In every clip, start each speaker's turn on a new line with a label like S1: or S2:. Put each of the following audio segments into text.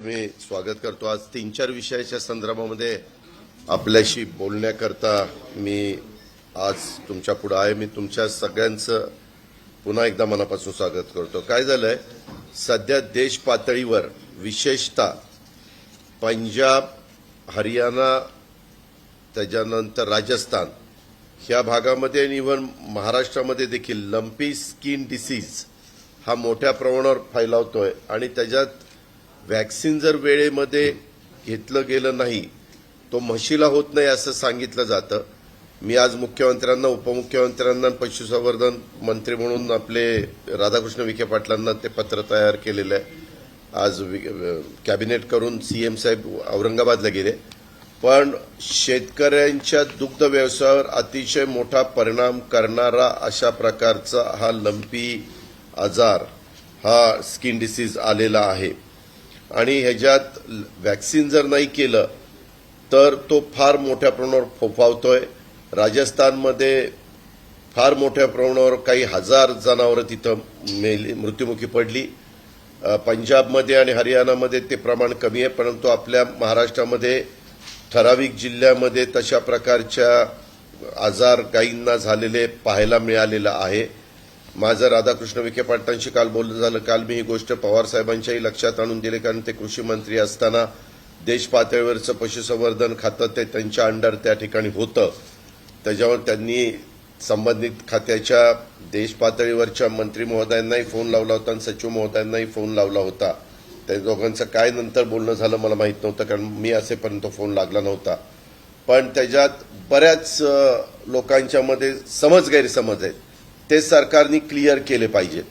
S1: मी स्वागत करतो। आज 3-4 विषयाच्या संदर्भामध्ये आपल्याशी बोलण्याकरता मी आज तुमच्या पुढे आहे। मी तुमच्या सगळ्यांचं पुन्हा एकदा मनापासून स्वागत करतो। काय झालंय, सध्या देश पातळीवर विशेषतः पंजाब, हरियाणा, त्याच्यानंतर राजस्थान ह्या भागामध्ये आणि इव्हन महाराष्ट्रामध्ये देखील लंपी स्किन डिसीज हा मोठ्या प्रमाणावर फैलावतोय आणि त्याच्यात वॅक्सिन जर वेळेमध्ये घेतलं गेलं नाही तो म्हशीला होत नाही असं सांगितलं जातं। मी आज मुख्यमंत्र्यांना, उपमुख्यमंत्र्यांना, पशुसंवर्धन मंत्री म्हणून आपले राधाकृष्ण विखे पाटलांना ते पत्र तयार केलेलं आहे। आज कॅबिनेट करून सीएम साहेब औरंगाबादला गेले। पण शेतकऱ्यांच्या दुग्ध व्यवसायावर अतिशय मोठा परिणाम करणारा अशा प्रकारचा हा लंपी आजार, हा स्किन डिसीज आलेला आहे आणि ह्याच्यात वॅक्सिन जर नाही केलं तर तो फार मोठ्या प्रमाणावर फोफावतोय। राजस्थानमध्ये फार मोठ्या प्रमाणावर काही हजार जनावरं तिथं मृत्युमुखी पडली। पंजाबमध्ये आणि हरियाणामध्ये ते प्रमाण कमी आहे, परंतु आपल्या महाराष्ट्रामध्ये ठराविक जिल्ह्यामध्ये तशा प्रकारच्या आजार गायींना झालेले पाहायला मिळालेला आहे। माझं राधाकृष्ण विखे पाटलांशी काल बोलणं झालं। काल मी ही गोष्ट पवार साहेबांच्याही लक्षात आणून दिली, कारण ते कृषी मंत्री असताना देश पातळीवरचं पशुसंवर्धन खातं ते त्यांच्या अंडर त्या ठिकाणी होतं। त्याच्यावर त्यांनी संबंधित खात्याच्या देश पातळीवरच्या मंत्री महोदयांनाही फोन लावला होता आणि सचिव महोदयांनाही फोन लावला होता। त्या दोघांचं काय नंतर बोलणं झालं मला माहित नव्हतं, कारण मी असेपर्यंत फोन लागला नव्हता। पण त्याच्यात बऱ्याच लोकांच्या मध्ये गैरसमज आहेत, ते सरकारने क्लिअर केले पाहिजे।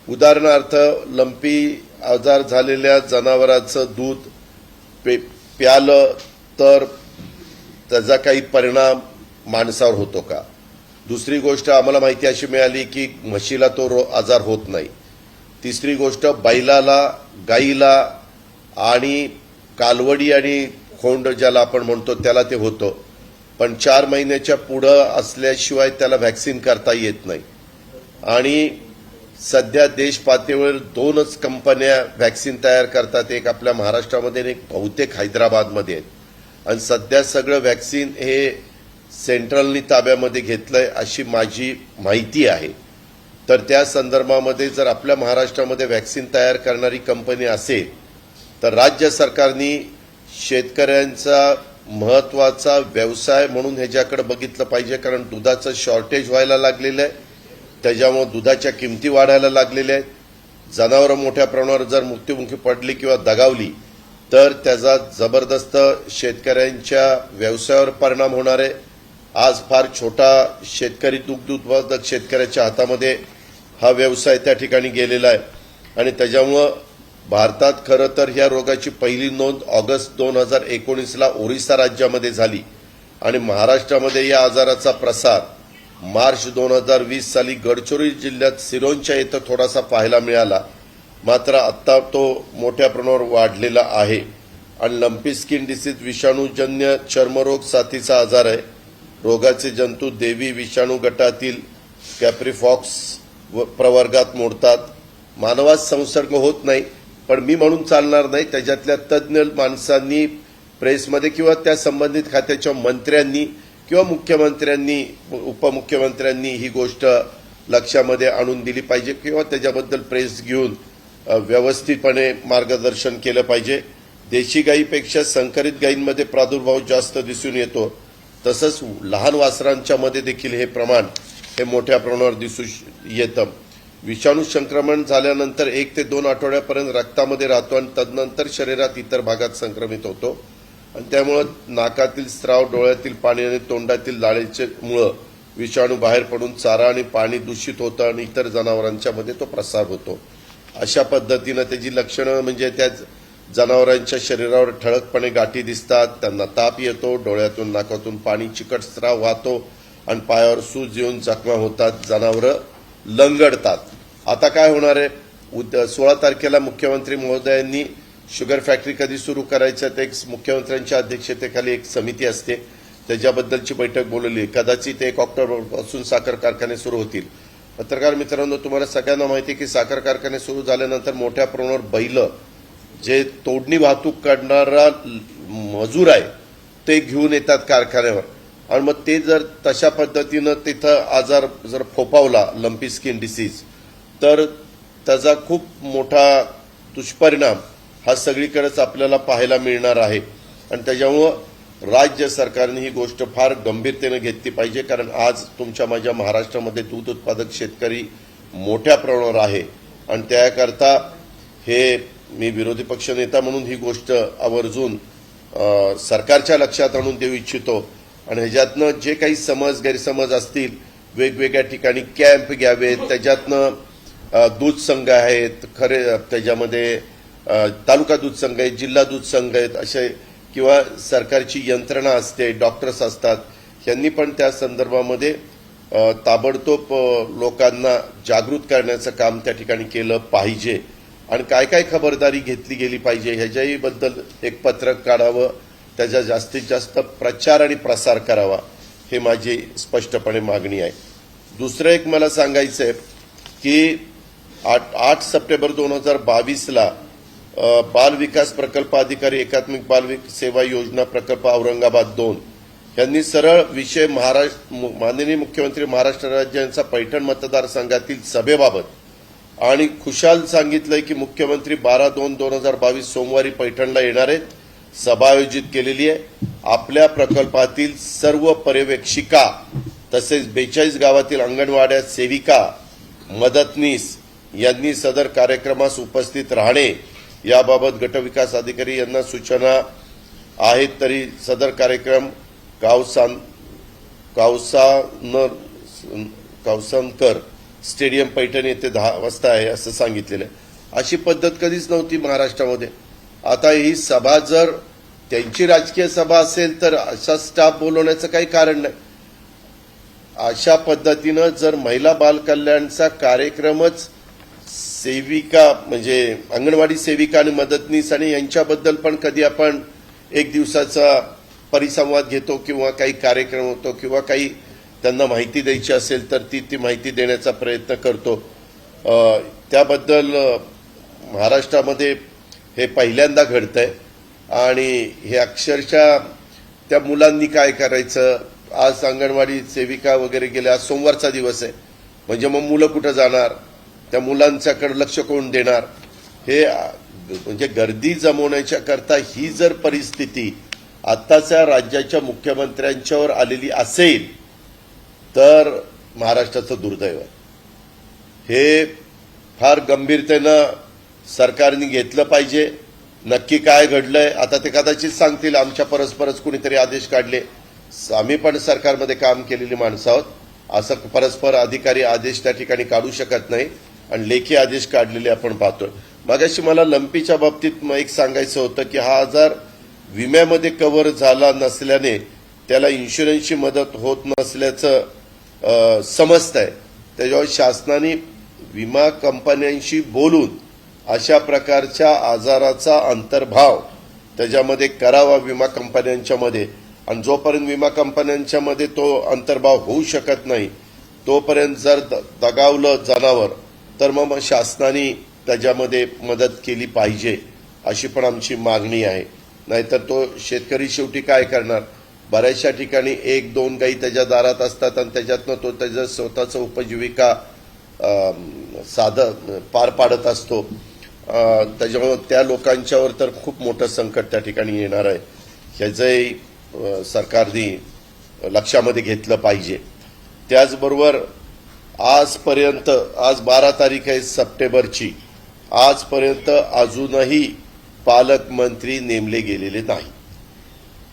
S1: उदाहरणार्थ, लंपी आजार झालेल्या जनावरांचं दूध प्यालं तर त्याचा काही परिणाम माणसावर होतो का? दुसरी गोष्ट आम्हाला माहिती अशी मिळाली की म्हशीला तो आजार होत नाही। तिसरी गोष्ट, बैलाला, गाईला आणि कालवडी आणि खोंड ज्याला आपण म्हणतो त्याला ते होतं, पण 4 महिन्याच्या पुढं असल्याशिवाय त्याला व्हॅक्सिन करता येत नाही। आणि सध्या देश पातळीवर 2च कंपन्या व्हॅक्सिन तयार करतात, एक आपल्या महाराष्ट्रामध्ये आणि एक बहुतेक हैदराबादमध्ये आहेत। आणि सध्या सगळं व्हॅक्सिन हे सेंट्रलनी ताब्यामध्ये घेतलंय अशी माझी माहिती आहे। तर त्या संदर्भामध्ये जर आपल्या महाराष्ट्रामध्ये व्हॅक्सिन तयार करणारी कंपनी असेल तर राज्य सरकारने शेतकऱ्यांचा महत्वाचा व्यवसाय म्हणून ह्याच्याकडे बघितलं पाहिजे, कारण दुधाचं शॉर्टेज व्हायला लागलेलं आहे। त्याच्यामुळे दुधाच्या किमती वाढायला लागलेल्या आहेत। जनावरं मोठ्या प्रमाणावर जर मृत्युमुखी पडली किंवा दगावली तर त्याचा जबरदस्त शेतकऱ्यांच्या व्यवसायावर परिणाम होणार आहे। आज फार छोटा शेतकरी, दुग्ध उत्पादक शेतकऱ्याच्या हातामध्ये हा व्यवसाय त्या ठिकाणी गेलेला आहे आणि त्याच्यामुळं भारतात खरं तर ह्या रोगाची पहिली नोंद ऑगस्ट 2019ला ओरिसा राज्यामध्ये झाली आणि महाराष्ट्रामध्ये या आजाराचा प्रसार मार्च 2020 साली गडचिरोली जिल्ह्यात सिरोंचा येथे थोडासा पाहायला मिळाला। मात्र आता तो मोठ्या प्रमाणावर वाढलेला आहे आणि लंपी स्किन डिसीज विषाणूजन्य चर्मरोग साथीचा आजार आहे। रोगाचे जंतू देवी विषाणू गटातील कॅप्रिफॉक्स प्रवर्गात मोडतात। मानवात संसर्ग होत नाही, पण मी म्हणून चालणार नाही, त्याच्यातल्या तज्ज्ञ माणसांनी प्रेसमध्ये किंवा त्या संबंधित खात्याच्या मंत्र्यांनी किंवा मुख्यमंत्र्यांनी, उपमुख्यमंत्र्यांनी ही गोष्ट लक्षामध्ये आणून दिली पाहिजे किंवा त्याच्याबद्दल प्रेस घेऊन व्यवस्थितपणे मार्गदर्शन केलं पाहिजे। देशी गायीपेक्षा संकरित गायींमध्ये प्रादुर्भाव जास्त दिसून येतो, तसंच लहान वासरांच्या मध्ये देखील हे प्रमाण हे मोठ्या प्रमाणावर दिसू येतं। विषाणू संक्रमण झाल्यानंतर 1 ते 2 आठवड्यापर्यंत रक्तामध्ये राहतो आणि तदनंतर शरीरात इतर भागात संक्रमित होतो आणि त्यामुळे नाकातील स्राव, डोळ्यातील पाणी आणि तोंडातील लाळेचे मुळे विषाणू बाहेर पडून चारा आणि पाणी दूषित होतं आणि इतर जनावरांच्या मध्ये तो प्रसार होतो। अशा पद्धतीनं त्याची लक्षणं म्हणजे त्या जनावरांच्या शरीरावर ठळकपणे गाठी दिसतात, त्यांना ताप येतो, डोळ्यातून नाकातून पाणी, चिकट स्राव वाहतो आणि पायावर सूज येऊन जखमा होतात, जनावरं लंगडतात। आता काय होणार आहे, 16 तारखेला मुख्यमंत्री महोदयांनी शुगर फॅक्टरी कधी सुरू करायचं ते मुख्यमंत्र्यांच्या अध्यक्षतेखाली एक समिती असते, त्याच्याबद्दलची बैठक बोलवली। कदाचित 1 ऑक्टोबरपासून साखर कारखाने सुरू होतील। पत्रकार मित्रांनो, तुम्हाला सगळ्यांना माहिती आहे की साखर कारखाने सुरू झाल्यानंतर मोठ्या प्रमाणावर बैल जे तोडणी वाहतूक करणारा मजूर आहे ते घेऊन येतात कारखान्यावर आणि मग ते जर तशा पद्धतीनं तिथं आजार जर फोपावला लंपी स्किन डिसीज तर त्याचा खूप मोठा दुष्परिणाम हा सगळीकडेच आपल्याला पाहायला मिळणार आहे आणि त्याच्यामुळं राज्य सरकारने ही गोष्ट फार गंभीरतेने घेतली पाहिजे कारण आज तुमच्या माझ्या महाराष्ट्रामध्ये दूध उत्पादक शेतकरी मोठ्या प्रमाणावर आहे आणि त्याकरता हे मी विरोधी पक्षनेता म्हणून ही गोष्ट आवर्जून सरकारच्या लक्षात आणून देऊ इच्छितो आणि ह्याच्यातनं जे काही गैरसमज असतील वेगवेगळ्या ठिकाणी कॅम्प घ्यावेत त्याच्यातनं दूध संघ आहेत खरे त्याच्यामध्ये तालुका दूध संघ आहेत जिल्हा दूध संघ आहेत असे किंवा सरकारची यंत्रणा असते डॉक्टर्स असतात यांनी पण त्या संदर्भामध्ये ताबडतोब लोकांना जागृत करण्याचं काम त्या ठिकाणी केलं पाहिजे आणि काय काय खबरदारी घेतली गेली पाहिजे ह्याच्याही बद्दल एक पत्रक काढावं त्याचा जास्तीत जास्त प्रचार आणि प्रसार करावा हे माझी स्पष्टपणे मागणी आहे दुसरं एक मला सांगायचं आहे की 8 सप्टेंबर 2022ला बाल विकास प्रकल्प अधिकारी एकात्मिक बाल सेवा योजना प्रकल्प औरंगाबाद 2 यांनी सरळ विषय माननीय मुख्यमंत्री महाराष्ट्र राज्याचा पैठण मतदारसंघातील सभेबाबत आणि खुशाल सांगितलंय की मुख्यमंत्री 12/2/2022 सोमवारी पैठणला येणार आहेत सभा आयोजित केलेली आहे आपल्या प्रकल्पातील सर्व पर्यवेक्षिका तसेच 42 गावातील अंगणवाड्या सेविका मदतनीस यांनी सदर कार्यक्रमास उपस्थित राहणे याबाबत गटविकास अधिकारी यांना सूचना आहेत तरी सदर कार्यक्रम कावसानकर स्टेडियम पैठण येथे 10 वाजता आहे असं सांगितलेलं आहे अशी पद्धत कधीच नव्हती महाराष्ट्रामध्ये आता ही सभा जर त्यांची राजकीय सभा असेल तर अशा स्टाफ बोलवण्याचं काही कारण नाही अशा पद्धतीनं जर महिला बाल कल्याणचा कार्यक्रमच सेविका म्हणजे अंगणवाडी सेविका आणि मदतनीस आणि यांच्याबद्दल पण कधी आपण एक दिवसाचा परिसंवाद घेतो किंवा काही कार्यक्रम होतो किंवा काही त्यांना माहिती द्यायची असेल तर ती माहिती देण्याचा प्रयत्न करतो त्याबद्दल महाराष्ट्रामध्ये हे पहिल्यांदा घडतंय आणि हे अक्षरशः त्या मुलांनी काय करायचं आज अंगणवाडी सेविका वगैरे गेल्या आज सोमवारचा दिवस आहे म्हणजे मग मुलं कुठं जाणार त्या मुलांच्याकडे लक्ष कोण देणार हे म्हणजे गर्दी जमवण्याच्या करता ही जर परिस्थिती आत्ताच्या राज्याच्या मुख्यमंत्र्यांच्यावर आलेली असेल तर महाराष्ट्राचं दुर्दैव आहे हे फार गंभीरतेनं सरकारने घेतलं पाहिजे नक्की काय घडलंय आता ते कदाचित सांगतील आमच्या परस्परच कुणीतरी आदेश काढले आम्ही पण सरकारमध्ये काम केलेली माणसं आहोत असं परस्पर अधिकारी आदेश त्या ठिकाणी काढू शकत नाही आणि लेखी आदेश काढलेले आपण पाहतोय मगाशी मला लंपीच्या बाबतीत एक सांगायचं होतं की हा आजार विम्यामध्ये कव्हर झाला नसल्याने त्याला इन्शुरन्सची मदत होत नसल्याचं समजतंय त्याच्यावर शासनाने विमा कंपन्यांशी बोलून अशा प्रकारच्या आजाराचा अंतर्भाव त्याच्यामध्ये करावा विमा कंपन्यांच्या मध्ये आणि जोपर्यंत विमा कंपन्यांच्या मध्ये तो अंतर्भाव होऊ शकत नाही तोपर्यंत जर दगावलं जनावर तर मग शासनाने त्याच्यामध्ये मदत केली पाहिजे अशी पण आमची मागणी आहे नाहीतर तो शेतकरी शेवटी काय करणार बऱ्याचशा ठिकाणी 1-2 गायी त्याच्या दारात असतात आणि त्याच्यातनं तो त्याचं स्वतःचं उपजीविका पार पाडत असतो त्याच्यामुळे त्या लोकांच्यावर तर खूप मोठं संकट त्या ठिकाणी येणार आहे ह्याचंही सरकारने लक्षामध्ये घेतलं पाहिजे त्याचबरोबर आजपर्यंत आज 12 तारीख आहे सप्टेंबरची आजपर्यंत अजूनही पालकमंत्री नेमले गेलेले नाही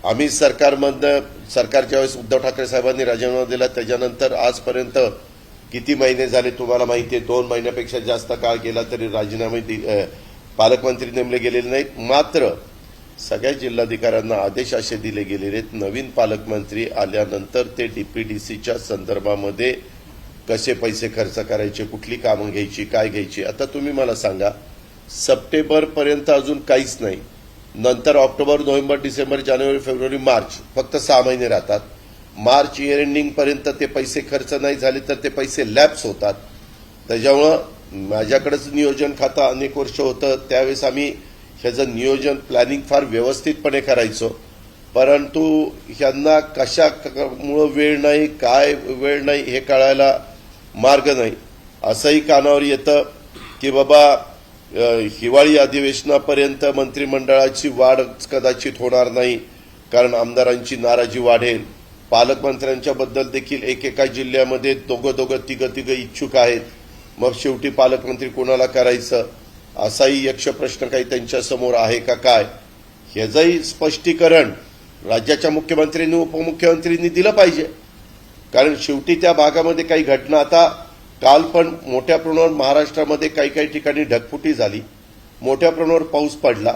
S1: आम्ही सरकारच्या वेळेस उद्धव ठाकरे साहेबांनी राजीनामा दिला त्याच्यानंतर आजपर्यंत किती महिने झाले तुम्हाला माहिती आहे 2 महिन्यापेक्षा जास्त काळ गेला तरी राजीनामे पालकमंत्री नेमले गेलेले नाहीत मात्र सगळ्या जिल्हाधिकाऱ्यांना आदेश असे दिले गेलेले आहेत नवीन पालकमंत्री आल्यानंतर ते डीपीडीसीच्या संदर्भामध्ये कसे पैसे खर्च करायचे कुठली कामं घ्यायची काय घ्यायची आता तुम्ही मला सांगा सप्टेंबर पर्यंत अजून काहीच नाही नंतर ऑक्टोबर नोव्हेंबर डिसेंबर जानेवारी फेब्रुवारी मार्च फक्त 6 महिने राहतात मार्च इयर एंडिंग पर्यंत ते पैसे खर्च नाही झाले तर ते पैसे लॅप्स होतात त्याच्यामुळं माझ्याकडेच नियोजन खातं अनेक वर्ष होतं त्यावेळेस आम्ही ह्याचं नियोजन प्लॅनिंग फार व्यवस्थितपणे करायचो, परंतु ह्यांना कशामुळं वेळ नाही, काय वेळ नाही हे कळायला मार्ग नाही. असंही कानावर येतं की बाबा हिवाळी अधिवेशनापर्यंत मंत्रिमंडळाची वाढ कदाचित होणार नाही, कारण आमदारांची नाराजी वाढेल. पालकमंत्र्यांच्या बद्दल देखील एकेका जिल्ह्यामध्ये दोघं तिघं इच्छुक आहेत. मग शेवटी पालकमंत्री कोणाला करायचं असाही यक्ष प्रश्न काही त्यांच्या समोर आहे का काय, ह्याचंही स्पष्टीकरण राज्याच्या मुख्यमंत्र्यांनी उपमुख्यमंत्र्यांनी दिलं पाहिजे. कारण शेवटी त्या भागामध्ये काही घटना, आता काल पण मोठ्या प्रमाणावर महाराष्ट्रामध्ये काही ठिकाणी ढगफुटी झाली, मोठ्या प्रमाणावर पाऊस पडला,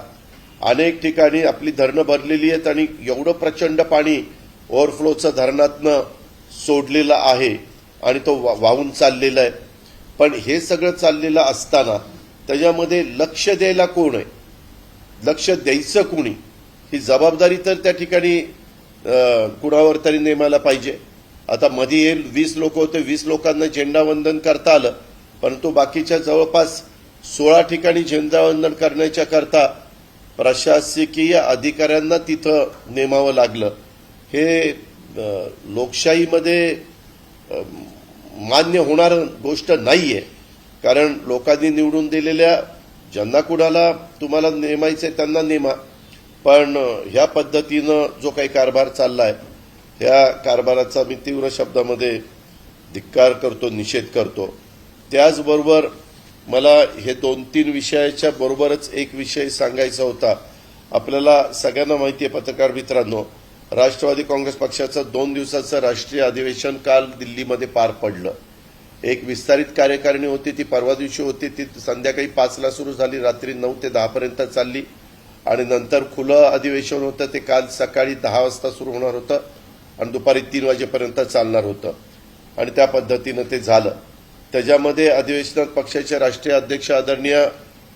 S1: अनेक ठिकाणी आपली धरणं भरलेली आहेत आणि एवढं प्रचंड पाणी ओव्हरफ्लोचं धरणातनं सोडलेलं आहे आणि तो वाहून चाललेला आहे. पण हे सगळं चाललेलं असताना त्याच्यामध्ये लक्ष द्यायला कोण आहे, लक्ष द्यायचं कोणी, ही जबाबदारी तर त्या ठिकाणी कुणावर तरी नेमायला पाहिजे. आता मध्ये 20 लोक होते, 20 लोकांना झेंडावंदन करता आलं, परंतु बाकीच्या जवळपास 16 ठिकाणी झेंडावंदन करण्याच्या करता प्रशासकीय अधिकाऱ्यांना तिथं नेमावं लागलं. हे लोकशाहीमध्ये मान्य होणार गोष्ट नाहीये. कारण लोकांनी निवडून दिलेल्या ज्यांना कुणाला तुम्हाला नेमायचंय त्यांना नेमा, पण ह्या पद्धतीनं जो काही कारभार चाललाय ह्या कारभाराचा मी तीव्र शब्दामध्ये धिक्कार करतो, निषेध करतो. त्याचबरोबर मला हे 2-3 विषयाच्या बरोबरच एक विषय सांगायचा होता. आपल्याला सगळ्यांना माहिती आहे पत्रकार मित्रांनो, राष्ट्रवादी काँग्रेस पक्षाचं 2 दिवसाचं राष्ट्रीय अधिवेशन काल दिल्लीमध्ये पार पडलं. एक विस्तारित कार्यकारिणी होती, ती परवा दिवशी होती, ती संध्याकाळी 5ला सुरू झाली, रात्री 9 ते 10 पर्यंत चालली आणि नंतर खुलं अधिवेशन होतं, ते काल सकाळी 10 वाजता सुरू होणार होतं आणि दुपारी 3 वाजेपर्यंत चालणार होतं आणि त्या पद्धतीनं ते झालं. त्याच्यामध्ये अधिवेशनात पक्षाचे राष्ट्रीय अध्यक्ष आदरणीय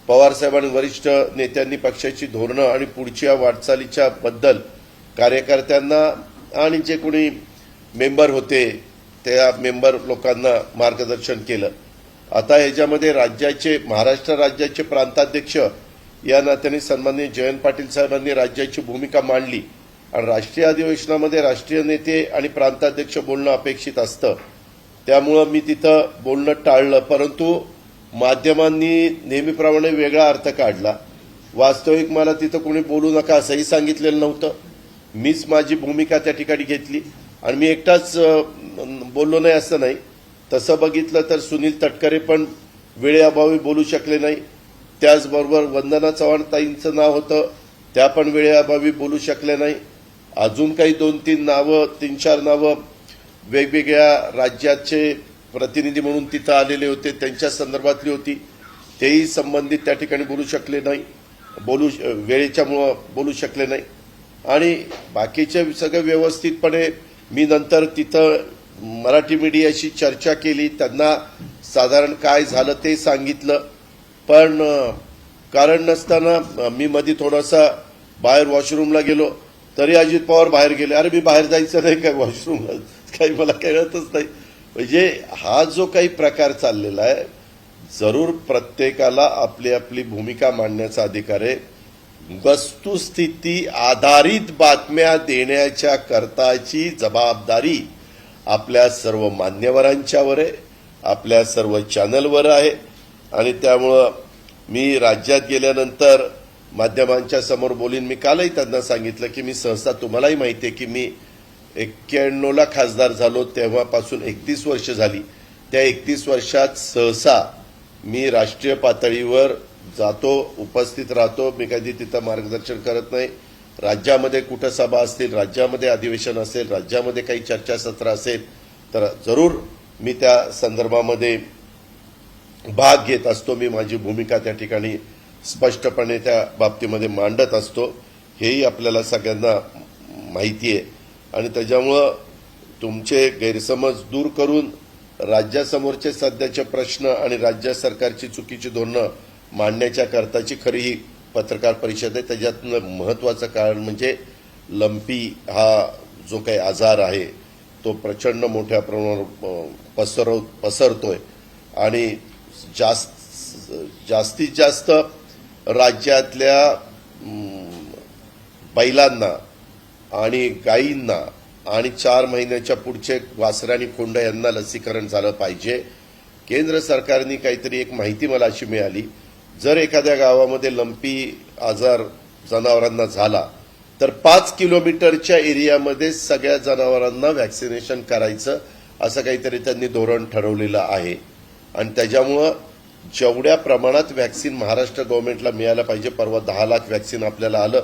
S1: पवारसाहेब आणि वरिष्ठ नेत्यांनी पक्षाची धोरणं आणि पुढच्या वाटचालीच्या बद्दल कार्यकर्त्यांना आणि जे कोणी मेंबर होते त्या मेंबर लोकांना मार्गदर्शन केलं. आता ह्याच्यामध्ये महाराष्ट्र राज्याचे प्रांताध्यक्ष या नात्याने सन्माननीय जयंत पाटील साहेबांनी राज्याची भूमिका मांडली आणि राष्ट्रीय अधिवेशनामध्ये राष्ट्रीय नेते आणि प्रांताध्यक्ष बोलणं अपेक्षित असतं, त्यामुळं मी तिथं बोलणं टाळलं. परंतु माध्यमांनी नेहमीप्रमाणे वेगळा अर्थ काढला. वास्तविक मला तिथं कोणी बोलू नका असंही सांगितलेलं नव्हतं. मीच माझी भूमिका त्या ठिकाणी घेतली आणि मी एकटाच बोललो नाही असं नाही. तसं बघितलं तर सुनील तटकरे पण वेळेअभावी बोलू शकले नाही. त्याचबरोबर वंदना चव्हाण ताईंचं नाव होतं, त्या पण वेळेअभावी बोलू शकले नाही. अजून काही 2-3 नावं 3-4 नावं वेगवेगळ्या राज्याचे प्रतिनिधी म्हणून तिथं आलेले होते, त्यांच्या संदर्भातली होती, तेही संबंधित त्या ठिकाणी बोलू शकले नाही, वेळेच्यामुळं बोलू शकले नाही. आणि बाकीचे सगळं व्यवस्थितपणे मी नंतर तिथं मराठी मीडियाशी चर्चा केली, त्यांना साधारण काय झालं ते सांगितलं. पण कारण नसताना मी मध्ये थोडासा बाहेर वॉशरूमला गेलो तरी अजित पवार बाहेर गेले. अरे मी बाहेर जायचं नाही काय वॉशरूमला, काही मला कळतच नाही. म्हणजे हा जो काही प्रकार चाललेला आहे, जरूर प्रत्येकाला आपली आपली भूमिका मांडण्याचा अधिकार आहे. वस्तुस्थिती आधारित बातम्या देण्याच्या करताची जबाबदारी आपल्या सर्व मान्यवरांच्यावर आहे, आपल्या सर्व चॅनलवर आहे. आणि त्यामुळं मी राज्यात गेल्यानंतर माध्यमांच्या समोर बोलीन. मी कालही त्यांना सांगितलं की मी सहसा, तुम्हालाही माहिती आहे की मी 91ला खासदार झालो, तेव्हापासून 31 वर्ष झाली. त्या 31 वर्षात सहसा मी राष्ट्रीय पातळीवर जातो, उपस्थित राहतो. मी कधी तिथं मार्गदर्शन करत नाही. राज्यामध्ये कुठं सभा असतील, राज्यामध्ये अधिवेशन असेल, राज्यामध्ये काही चर्चासत्र असेल तर जरूर मी त्या संदर्भामध्ये भाग घेत असतो. मी माझी भूमिका त्या ठिकाणी स्पष्टपणे त्या बाबतीमध्ये मांडत असतो, हेही आपल्याला सगळ्यांना माहिती आहे. आणि त्याच्यामुळं तुमचे गैरसमज दूर करून राज्यासमोरचे सध्याचे प्रश्न आणि राज्य सरकारची चुकीची धोरणं मांडण्याच्या करताची खरी ही पत्रकार परिषद आहे. त्याच्यातलं महत्वाचं कारण म्हणजे लंपी हा जो काही आजार आहे तो प्रचंड मोठ्या प्रमाणावर पसरतोय आणि जास्तीत जास्त राज्यातल्या बैलांना आणि गायींना आणि 4 महिन्याच्या पुढचे वासरं आणि खोंड यांना लसीकरण झालं पाहिजे. केंद्र सरकारने काहीतरी एक माहिती मला अशी मिळाली, जर एखाद्या गावामध्ये लंपी आजार जनावरांना झाला तर 5 किलोमीटरच्या एरियामध्ये सगळ्या जनावरांना व्हॅक्सिनेशन करायचं असं काहीतरी त्यांनी धोरण ठरवलेलं आहे. आणि त्याच्यामुळं जेवढ्या प्रमाणात व्हॅक्सिन महाराष्ट्र गव्हर्नमेंटला मिळायला पाहिजे, परवा 10 लाख व्हॅक्सिन आपल्याला आलं,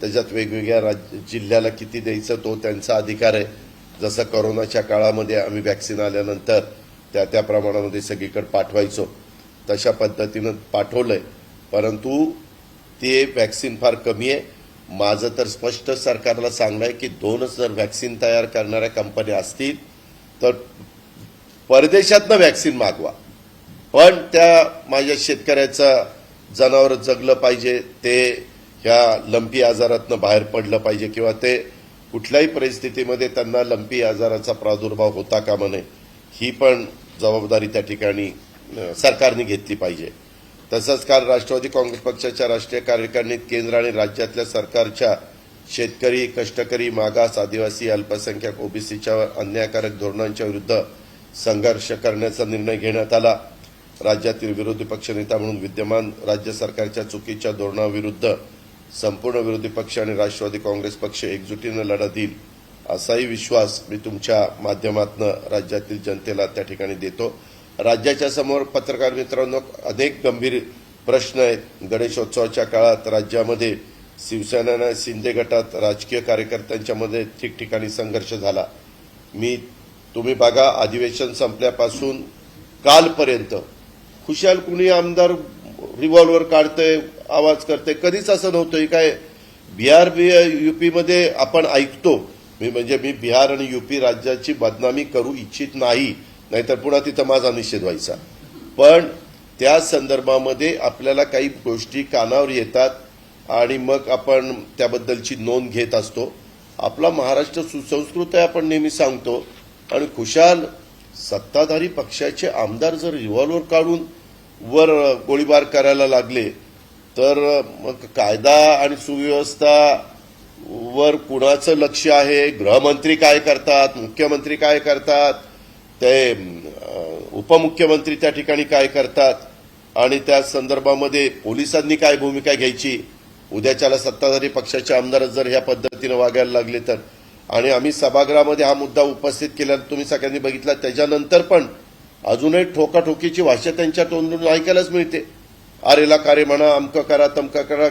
S1: त्याच्यात वेगवेगळ्या जिल्ह्याला किती द्यायचं तो त्यांचा अधिकार आहे. जसं कोरोनाच्या काळामध्ये आम्ही व्हॅक्सिन आल्यानंतर त्या प्रमाणामध्ये सगळीकडे पाठवायचो तशा पद्धतीनं पाठवलंय, परंतु ते व्हॅक्सिन फार कमी आहे. माझं तर स्पष्ट सरकारला सांगणं आहे की 2च जर व्हॅक्सिन तयार करणाऱ्या कंपन्या असतील तर परदेशातनं व्हॅक्सिन मागवा, पण त्या माझ्या शेतकऱ्याचं जनावर जगलं पाहिजे, ते ह्या लंपी आजारातनं बाहेर पडलं पाहिजे किंवा ते कुठल्याही परिस्थितीमध्ये त्यांना लंपी आजाराचा प्रादुर्भाव होता कामा नये, ही पण जबाबदारी त्या ठिकाणी सरकारने घेतली पाहिजे. तसंच काल राष्ट्रवादी काँग्रेस पक्षाच्या राष्ट्रीय कार्यकारिणीत केंद्र आणि राज्यातल्या सरकारच्या शेतकरी, कष्टकरी, मागास, आदिवासी, अल्पसंख्याक, ओबीसीच्या अन्यायकारक धोरणांच्या विरुद्ध संघर्ष करण्याचा निर्णय घेण्यात आला. राज्यातील विरोधी पक्षनेता म्हणून विद्यमान राज्य सरकारच्या चुकीच्या धोरणाविरुद्ध संपूर्ण विरोधी पक्ष आणि राष्ट्रवादी काँग्रेस पक्ष एकजुटीनं लढा देईल असाही विश्वास मी तुमच्या माध्यमातून राज्यातील जनतेला त्या ठिकाणी देतो. राज्याच्या समोर पत्रकार मित्रांनो अनेक गंभीर प्रश्न आहेत. गणेशोत्सवाच्या काळात राज्यामध्ये शिवसेना शिंदे गटात राजकीय कार्यकर्त्यांच्यामध्ये ठिकठिकाणी संघर्ष झाला. तुम्ही बघा, अधिवेशन संपल्यापासून कालपर्यंत खुशाल कुणी आमदार रिव्हॉल्वर काढतंय, आवाज करते, कधीच असं नव्हतं. काय बिहार युपीमध्ये आपण ऐकतो, मी बिहार आणि युपी राज्याची बदनामी करू इच्छित नाही, नाहीतर पुन्हा तिथं माझा निषेध व्हायचा, पण त्या संदर्भामध्ये आपल्याला काही गोष्टी कानावर येतात आणि मग आपण त्याबद्दलची नोंद घेत असतो. आपला महाराष्ट्र सुसंस्कृत आहे आपण नेहमी सांगतो, आणि खुशाल सत्ताधारी पक्षाचे आमदार जर रिव्हॉल्वर काढून वर गोळीबार करायला लागले तर मग कायदा आणि सुव्यवस्था वर कुणाचं लक्ष आहे? गृहमंत्री काय करतात, मुख्यमंत्री काय करतात, ते उपमुख्यमंत्री त्या ठिकाणी काय करतात, आणि त्या संदर्भामध्ये पोलिसांनी काय भूमिका घ्यायची? उद्याच्याला सत्ताधारी पक्षाचे आमदार जर ह्या पद्धतीनं वागायला लागले तर. आणि आम्ही सभागृहामध्ये हा मुद्दा उपस्थित केला, तुम्ही सगळ्यांनी बघितला. त्याच्यानंतर पण अजूनही ठोकाठोकीची भाषा त्यांच्या तोंडून ऐकायलाच मिळते. आरेला कारे म्हणा, अमकं करा, तमकं करा.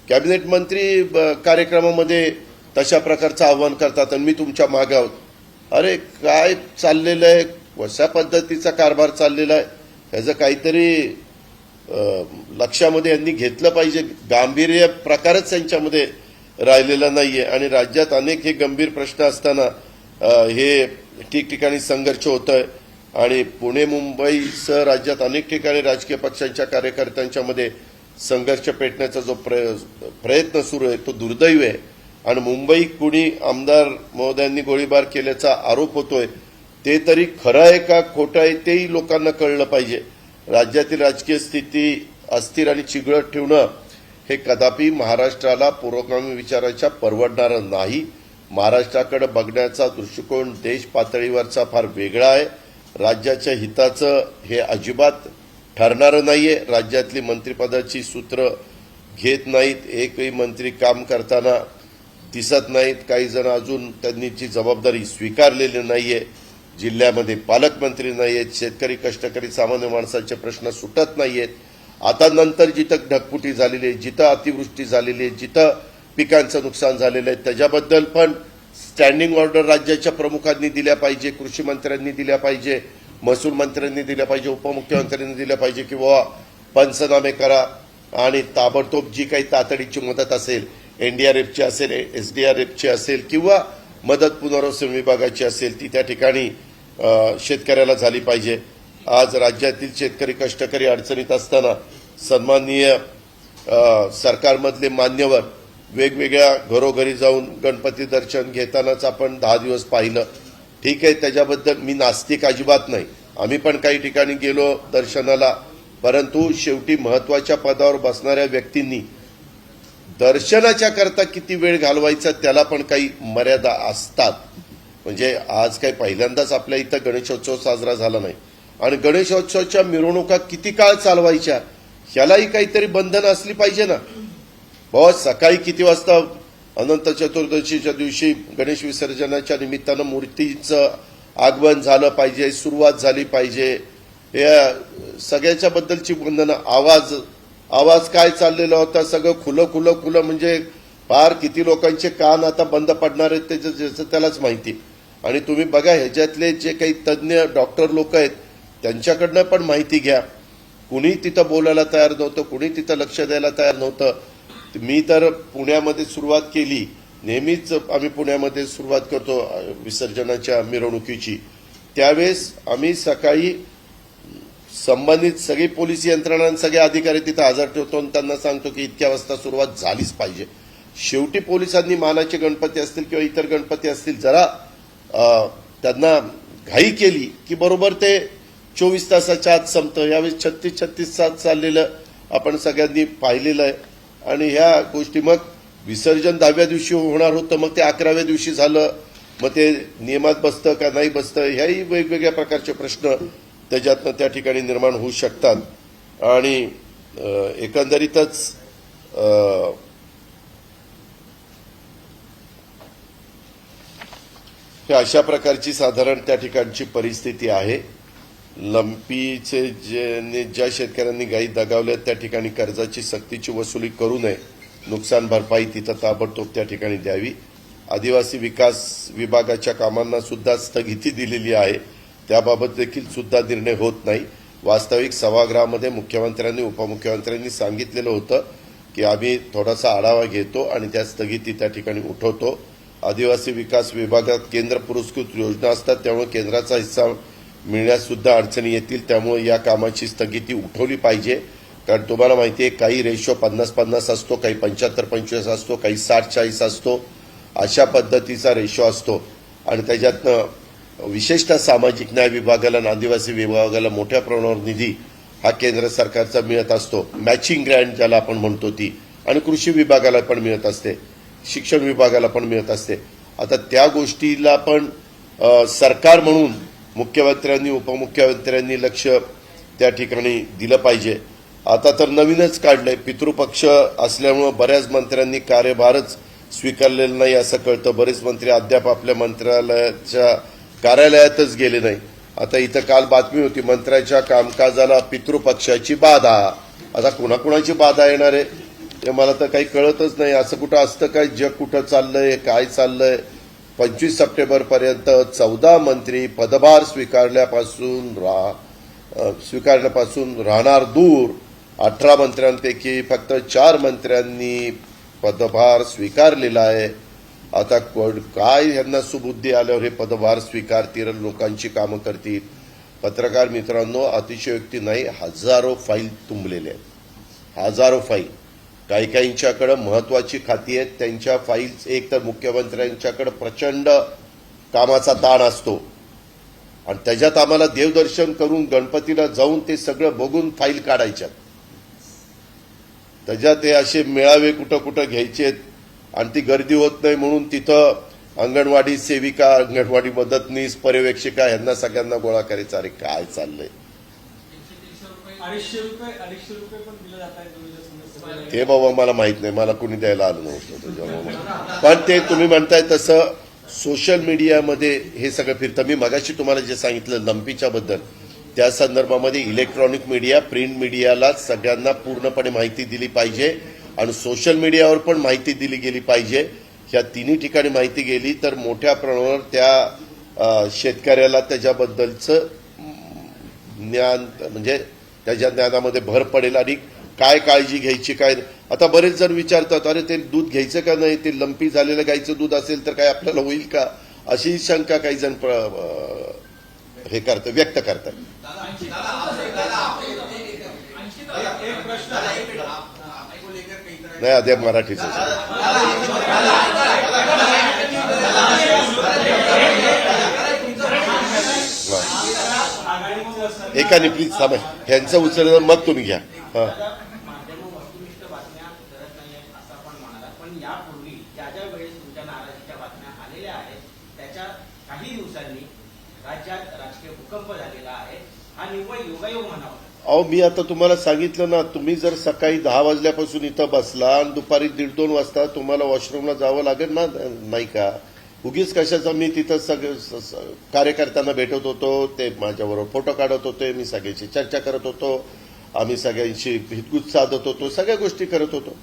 S1: कॅबिनेट मंत्री कार्यक्रमामध्ये तशा प्रकारचं आव्हान करतात आणि मी तुमच्या मागे आहोत. अरे काय चाललेलं आहे, कशा पद्धतीचा कारभार चाललेला आहे, ह्याचं काहीतरी लक्षामध्ये यांनी घेतलं पाहिजे. गांभीर्य प्रकारच त्यांच्यामध्ये राहिलेला नाहीये. आणि राज्यात अनेक हे गंभीर प्रश्न असताना हे ठिकठिकाणी संघर्ष होतोय. आणि पुणे, मुंबईसह राज्यात अनेक ठिकाणी राजकीय पक्षांच्या कार्यकर्त्यांच्या मध्ये संघर्ष पेटण्याचा जो प्रयत्न सुरू आहे तो दुर्दैवी आहे. आणि मुंबई कुणी आमदार महोदयांनी गोळीबार केल्याचा आरोप होतोय, ते तरी खरं आहे का खोटं आहे तेही लोकांना कळलं पाहिजे. राज्यातील राजकीय स्थिती अस्थिर आणि चिघळत ठेवणं हे कदापि महाराष्ट्राला पुरोगामी विचाराच्या परवडणारं नाही. महाराष्ट्राकडे बघण्याचा दृष्टिकोन देश पातळीवरचा फार वेगळा आहे. राज्याच्या हिताचं हे अजिबात ठरणारं नाहीये. राज्यातली मंत्रिपदाची सूत्र घेत नाहीत, एकही मंत्री काम करताना दिसत नाहीत. काही जण अजून त्यांनी जी जबाबदारी स्वीकारलेली नाहीये. जिल्ह्यामध्ये पालकमंत्री नाहीयेत. शेतकरी, कष्टकरी, सामान्य माणसाचे प्रश्न सुटत नाहीयेत. आता नंतर जिथं ढगफुटी झालेली आहे, जिथं अतिवृष्टी झालेली आहे, जिथं पिकांचं नुकसान झालेलं आहे, त्याच्याबद्दल पण स्टँडिंग ऑर्डर राज्याच्या प्रमुखांनी दिल्या पाहिजे, कृषी मंत्र्यांनी दिल्या पाहिजे, महसूल मंत्र्यांनी दिल्या पाहिजे, उपमुख्यमंत्र्यांनी दिल्या पाहिजे की बाबा पंचनामे करा आणि ताबडतोब जी काही तातडीची मदत असेल, एनडीआरएफची असेल, एसडीआरएफची असेल किंवा मदत पुनर्वसन विभागाची असेल, ती त्या ठिकाणी शेतकऱ्याला झाली पाहिजे. आज राज्यातील शेतकरी, कष्टकरी अडचणीत असताना सन्माननीय सरकारमधले मान्यवर वेगवेगळ्या घरोघरी जाऊन गणपती दर्शन घेतानाच आपण 10 दिवस पाहिलं. ठीक आहे, त्याच्याबद्दल मी नास्तिक अजिबात नाही. आम्ही पण काही ठिकाणी गेलो दर्शनाला, परंतु शेवटी महत्वाच्या पदावर बसणाऱ्या व्यक्तींनी दर्शनाच्या करता किती वेळ घालवायचा त्याला पण काही मर्यादा असतात. म्हणजे आज काही पहिल्यांदाच आपल्या इथं गणेशोत्सव साजरा झाला नाही आणि गणेशोत्सवाच्या मिरवणुका किती काळ चालवायच्या ह्यालाही काहीतरी बंधनं असली पाहिजे ना. बहुत सकाळी किती वाजता अनंत चतुर्दशीच्या दिवशी गणेश विसर्जनाच्या निमित्तानं मूर्तीचं आगमन झालं पाहिजे, सुरुवात झाली पाहिजे, या सगळ्याच्या बद्दलची बंधनं. आवाज काय चाललेला होता, सगळं खुलं म्हणजे फार किती लोकांचे कान आता बंद पडणार आहेत त्याचं त्यालाच माहिती. आणि तुम्ही बघा ह्याच्यातले जे काही तज्ज्ञ डॉक्टर लोक आहेत त्यांच्याकडनं पण माहिती घ्या. कुणी तिथं बोलायला तयार नव्हतं, कुणी तिथं लक्ष द्यायला तयार नव्हतं. मी तर पुण्यामध्ये सुरुवात केली, नेहमीच आम्ही पुण्यामध्ये सुरुवात करतो विसर्जनाच्या मिरवणुकीची. त्यावेळेस आम्ही सकाळी संबंधित सगळी पोलीस यंत्रणा आणि सगळे अधिकारी तिथं हजर ठेवतो आणि त्यांना सांगतो की इतक्या वाजता सुरुवात झालीच पाहिजे. शेवटी पोलिसांनी मानाचे गणपती असतील किंवा इतर गणपती असतील जरा त्यांना घाई केली की बरोबर ते 24 तासाच्या आत संपतं. यावेळी 36 तास चाललेलं आपण सगळ्यांनी पाहिलेलं आहे. आणि ह्या गोष्टी मग विसर्जन 10व्या दिवशी होणार होतं, मग ते 11व्या दिवशी झालं, मग ते नियमात बसतं का नाही बसतं, ह्याही वेगवेगळ्या प्रकारचे प्रश्न त्याच्यातनं त्या ठिकाणी निर्माण होऊ शकतात. आणि एकंदरीतच अशा प्रकारची साधारण त्या ठिकाणची परिस्थिती आहे. लंपीचे ज्या शेतकऱ्यांनी गायी दगावल्या त्या ठिकाणी कर्जाची सक्तीची वसुली करू नये, नुकसान भरपाई तिथं ताबडतोब त्या ठिकाणी द्यावी. आदिवासी विकास विभागाच्या कामांना सुद्धा स्थगिती दिलेली आहे, त्याबाबत देखील सुद्धा निर्णय होत नाही. वास्तविक सभागृहामध्ये मुख्यमंत्र्यांनी उपमुख्यमंत्र्यांनी सांगितलेलं होतं की आम्ही थोडासा आढावा घेतो आणि त्या स्थगिती त्या ठिकाणी उठवतो. आदिवासी विकास विभागात केंद्र पुरस्कृत योजना असतात, त्यामुळे केंद्राचा हिस्सा मिळण्यास सुद्धा अडचणी येतील. त्यामुळे या कामाची स्थगिती उठवली पाहिजे. कारण तुम्हाला माहिती आहे काही रेशो 50-50 असतो, काही 75-25 असतो, काही 60-40 असतो, अशा पद्धतीचा रेशो असतो. आणि त्याच्यातनं विशेषतः सामाजिक न्याय विभागाला आणि आदिवासी विभागाला मोठ्या प्रमाणावर निधी हा केंद्र सरकारचा मिळत असतो. मॅचिंग ग्रँट ज्याला आपण म्हणतो ती, आणि कृषी विभागाला पण मिळत असते, शिक्षण विभागाला पण मिळत असते. आता त्या गोष्टीला पण सरकार म्हणून मुख्यमंत्र्यांनी उपमुख्यमंत्र्यांनी लक्ष त्या ठिकाणी दिलं पाहिजे. आता तर नवीनच काढलंय, पितृपक्ष असल्यामुळे बऱ्याच मंत्र्यांनी कार्यभारच स्वीकारलेला नाही असं कळतं. बरेच मंत्री अद्याप आपल्या मंत्रालयाच्या कार्यालयातच गेले नाही. आता इथं काल बातमी होती, मंत्र्याच्या कामकाजाला पितृपक्षाची बाधा. आता कुणाकुणाची बाधा येणार आहे ते मला तर काही कळतच नाही. असं कुठं असतं काय, जग कुठं चाललंय, काय चाललंय. 25 सप्टेंबरपर्यंत 14 मंत्री पदभार स्वीकारण्यापासून राहणार दूर. 18 मंत्र्यांपैकी फक्त 4 मंत्र्यांनी पदभार स्वीकारलेला आहे. आता काय ह्यांना सुबुद्धी आल्यावर हे पदभार स्वीकारतील, लोकांची कामं करतील. पत्रकार मित्रांनो, अतिशयोक्ती नाही, हजारो फाईल तुंबलेल्या आहेत, हजारो फाईल. काही काहींच्याकडे महत्वाची खाती आहेत, त्यांच्या फाईल्स एक तर मुख्यमंत्र्यांच्याकडे प्रचंड कामाचा ताण असतो आणि त्याच्यात आम्हाला देवदर्शन करून गणपतीला जाऊन ते सगळं बघून फाईल काढायच्यात. त्याच्यात हे असे मेळावे कुठं कुठं घ्यायचे आणि ती गर्दी होत नाही म्हणून तिथं अंगणवाडी सेविका, अंगणवाडी मदतनीस, पर्यवेक्षिका यांना सगळ्यांना गोळा करायचा. अरे काय चाललंय ते बाबा मला माहित नाही, मला कुणी द्यायला आलं नव्हतं त्याच्यामुळे. पण ते तुम्ही म्हणताय तसं सोशल मीडियामध्ये हे सगळं फिरतं. मी मगाशी तुम्हाला जे सांगितलं लंपीच्या बद्दल, त्या संदर्भामध्ये इलेक्ट्रॉनिक मीडिया, प्रिंट मीडियाला सगळ्यांना पूर्णपणे माहिती दिली पाहिजे आणि सोशल मीडियावर पण माहिती दिली गेली पाहिजे. ह्या तिन्ही ठिकाणी माहिती गेली तर मोठ्या प्रमाणावर त्या शेतकऱ्याला त्याच्याबद्दलचं ज्ञान, म्हणजे त्याच्या ज्ञानामध्ये भर पडेल आणि काय काळजी घ्यायची काय. आता बरेच जण विचारतात, अरे ते दूध घ्यायचं का नाही, ते लंपी झालेलं गाईचं दूध असेल तर काय आपल्याला होईल का, अशी शंका काही जण हे करतात, व्यक्त करतात. नाही अद्याप मराठीच एक ठिकाणी प्लीज थांबा, ह्यांचं उचललं मग तुम्ही घ्या. हा,
S2: माध्यम वस्तुनिष्ठ बातम्या करत नाहीयेत असं आपण म्हणालात, पण यापूर्वी ज्या ज्या वेळेस तुमच्या नाराजीच्या बातम्या आलेल्या आहेत त्याच्या काही दिवसांनी राज्यात राजकीय भूकंप झालेला आहे. हा निव्वळ योगायोग म्हणावा.
S1: अहो मी आता तुम्हाला सांगितलं ना, तुम्ही जर सकाळी 10 वाजल्यापासून इथं बसला आणि दुपारी 1:30-2 वाजता तुम्हाला वॉशरूमला जावं लागेल ना, नाही का? उगीच कशाचं मी तिथं कार्यकर्त्यांना भेटत होतो, ते माझ्याबरोबर फोटो काढत होते, मी सगळ्याची चर्चा करत होतो, आम्ही सगळ्यांशी हितगुज साधत होतो, सगळ्या गोष्टी करत होतो.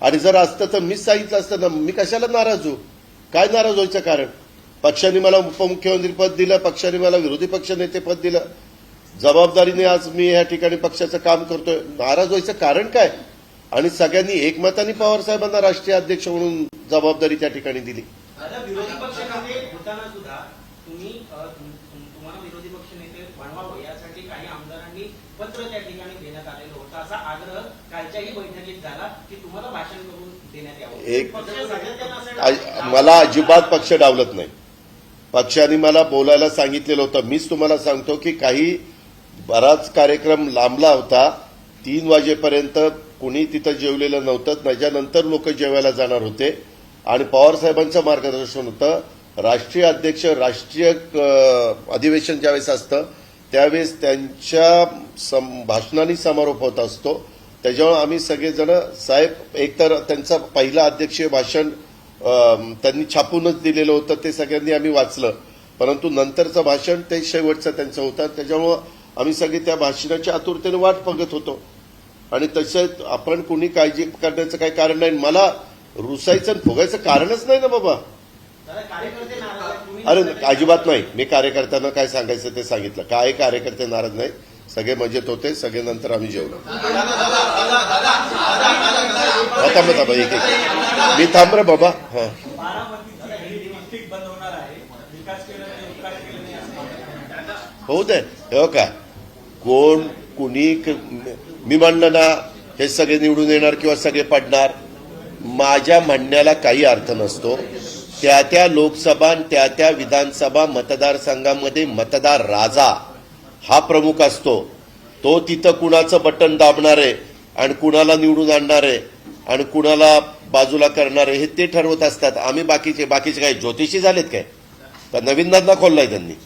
S1: आणि जर असतं तर मीच सांगितलं असतं ना, मी कशाला नाराज होऊ? काय नाराज व्हायचं कारण? पक्षाने मला उपमुख्यमंत्री पद दिलं, पक्षाने मला विरोधी पक्ष नेते पद दिलं, जबाबदारीने आज मी या ठिकाणी पक्षाचं काम करतोय. नाराज व्हायचं कारण काय? आणि सगळ्यांनी एकमताने पवार साहेबांना राष्ट्रीय अध्यक्ष म्हणून जबाबदारी त्या ठिकाणी दिली.
S2: विरोधी पक्ष नेते होताना सुद्धा तुम्ही तुम्हाला विरोधी पक्ष नेते बनवावं यासाठी काही आमदारांनी पत्र त्या ठिकाणी देण्यात आलेलं होतं. असा आग्रह कालच्याही बैठकीत झाला की तुम्हाला भाषण करून देण्यात यावं.
S1: मला अजिबात पक्ष डावलत नाही. पक्षाने मला बोलायला सांगितलेलं होतं. मीच तुम्हाला सांगतो की काही बराच कार्यक्रम लांबला होता, 3 वाजेपर्यंत कुणी तिथं जेवलेलं नव्हतं. त्याच्यानंतर लोक जेवायला जाणार होते आणि पवार साहेबांचं मार्गदर्शन होतं. राष्ट्रीय अध्यक्ष राष्ट्रीय अधिवेशन ज्यावेळेस असतं त्यावेळेस त्यांच्या भाषणाने समारोप होत असतो. त्याच्यामुळे आम्ही सगळेजण साहेब एकतर त्यांचं पहिलं अध्यक्षीय भाषण त्यांनी छापूनच दिलेलं होतं, ते सगळ्यांनी आम्ही वाचलं, परंतु नंतरचं भाषण ते शेवटचं त्यांचं होतं. त्याच्यामुळं आम्ही सगळे त्या भाषणाच्या आतुरतेने वाट बघत होतो. आणि तसं आपण कुणी काळजी करण्याचं काही कारण नाही. मला रुसायचं आणि फुगायचं कारणच नाही ना बाबा. अरे अजिबात नाही. मी कार्यकर्त्यांना काय सांगायचं ते सांगितलं. काय कार्यकर्ते नाराज नाही, सगळे मजेत होते, सगळे नंतर आम्ही जेवलो. थांबा एक मी थांब रे बाबा. हा होऊ दे. हो का, कोण कुणी मी म्हणलं ना हे सगळे निवडून येणार किंवा सगळे पडणार, माझ्या म्हणण्याला काही अर्थ नसतो. त्या त्या लोकसभा त्या त्या विधानसभा मतदारसंघामध्ये मतदार राजा हा प्रमुख असतो. तो तिथं कुणाचं बटन दाबणार आहे आणि कुणाला निवडून आणणार आहे आणि कुणाला बाजूला करणार आहे हे ते ठरवत असतात. आम्ही बाकीचे काय ज्योतिषी झालेत काय? तर नवीन धंदा खोललाय त्यांनी.
S3: एक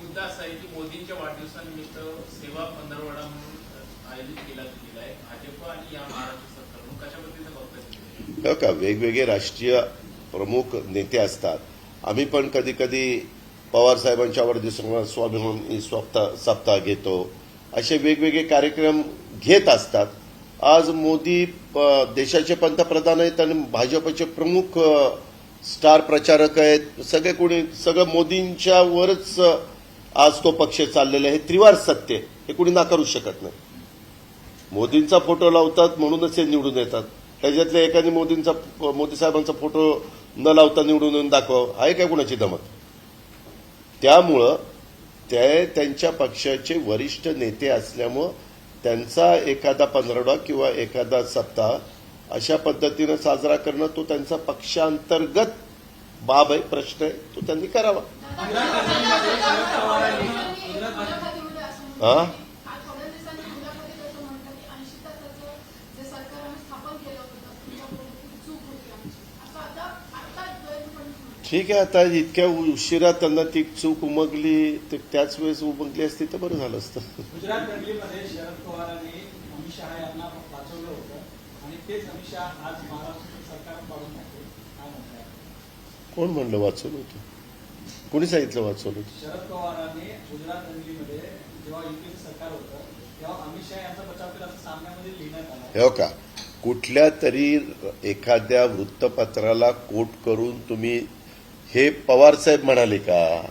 S3: मुद्दा असा आहे की मोदींच्या वाढदिवसानिमित्त सेवा पंधरवडा म्हणून आयोजित केला गेला आहे. भाजप आणि या महाराष्ट्र सरकारकडून कशा पद्धतीने बघताय?
S1: हो का, वेगवेगळे राष्ट्रीय प्रमुख नेते असतात. आम्ही पण कधी कधी पवार साहेबांच्या वाढदिवसाला स्वाभिमान सप्ताह घेतो. असे वेगवेगळे कार्यक्रम घेत असतात. आज मोदी देशाचे पंतप्रधान आहेत आणि भाजपचे प्रमुख स्टार प्रचारक आहेत. सगळं मोदींच्या वरच आज तो पक्ष चाललेला आहे. त्रिवार सत्य हे कुणी नाकारू शकत नाही. मोदींचा फोटो लावतात म्हणूनच हे निवडून येतात. त्याच्यातल्या एकाने मोदी साहेबांचा फोटो न लावता निवडून येऊन दाखवावं, आहे काय कुणाची दमत? त्यामुळं ते त्यांच्या पक्षाचे वरिष्ठ नेते असल्यामुळं त्यांचा एखादा पंधरवडा किंवा एखादा सप्ताह अशा पद्धतीनं साजरा करणं तो त्यांचा पक्षांतर्गत बाब आहे, प्रश्न आहे, तो त्यांनी करावा. हा ठीक आहे. आता इतक्या उशिरा त्यांना ती चूक उमगली, तर त्याच वेळेस उमगली असती तर बरं झालं असतं.
S4: गुजरात रॅलीमध्ये शरद पवारांनी अमित शहा यांना वाचवलं होतं आणि तेच अमित शहा आज महाराष्ट्र सरकार पाडून टाकले. काय म्हणताय?
S1: कोण म्हणलं वाचवलं होतं? कोणी सांगितलं वाचवलं होतं?
S4: शरद पवारांनी गुजरात रॅलीमध्ये जेव्हा युपीचं सरकार होतं तेव्हा अमित शहा यांचा बचाव केला असं सामन्यामध्ये लिहिण्यात आलं.
S1: हो का, कुठल्या तरी एखाद्या वृत्तपत्राला कोट करून तुम्ही हे पवारसाहेब म्हणाले का?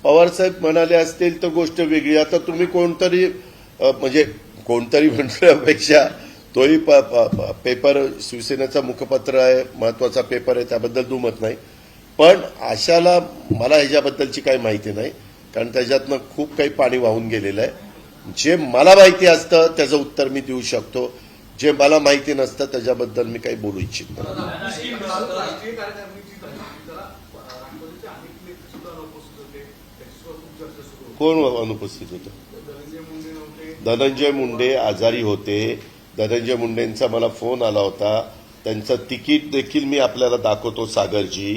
S1: पवारसाहेब म्हणाले असतील तर गोष्ट वेगळी. आता तुम्ही कोणतरी म्हणण्यापेक्षा तोही पेपर शिवसेनेचा मुखपत्र आहे, महत्वाचा पेपर आहे, त्याबद्दल दुमत नाही. पण अशाला मला ह्याच्याबद्दलची काही माहिती नाही, कारण त्याच्यातनं खूप काही पाणी वाहून गेलेलं आहे. जे मला माहिती असतं त्याचं उत्तर मी देऊ शकतो, जे मला माहिती नसतं त्याच्याबद्दल मी काही बोलू इच्छित नाही. कोण अनुपस्थित होतं? धनंजय मुंडे आजारी होते. धनंजय मुंडेंचा मला फोन आला होता. त्यांचं तिकीट देखील मी आपल्याला दाखवतो सागरजी,